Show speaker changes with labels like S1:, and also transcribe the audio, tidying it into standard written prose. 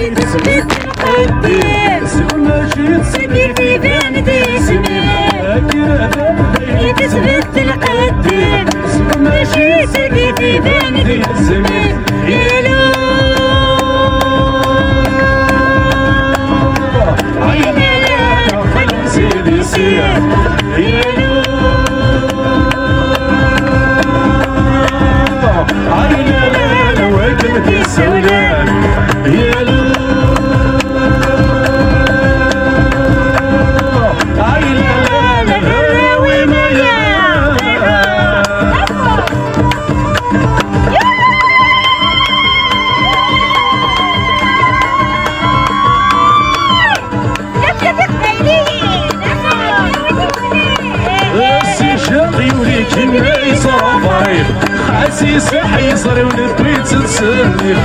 S1: يتثبت القدام سكيت يبان اسمي يتثبت القدام ماشي سكيت يبان اسمي يلو عيني لا خلي سيدي سير يلو عيني لا وكلت السولان يلو حسيس حيصر ونبيت نسلي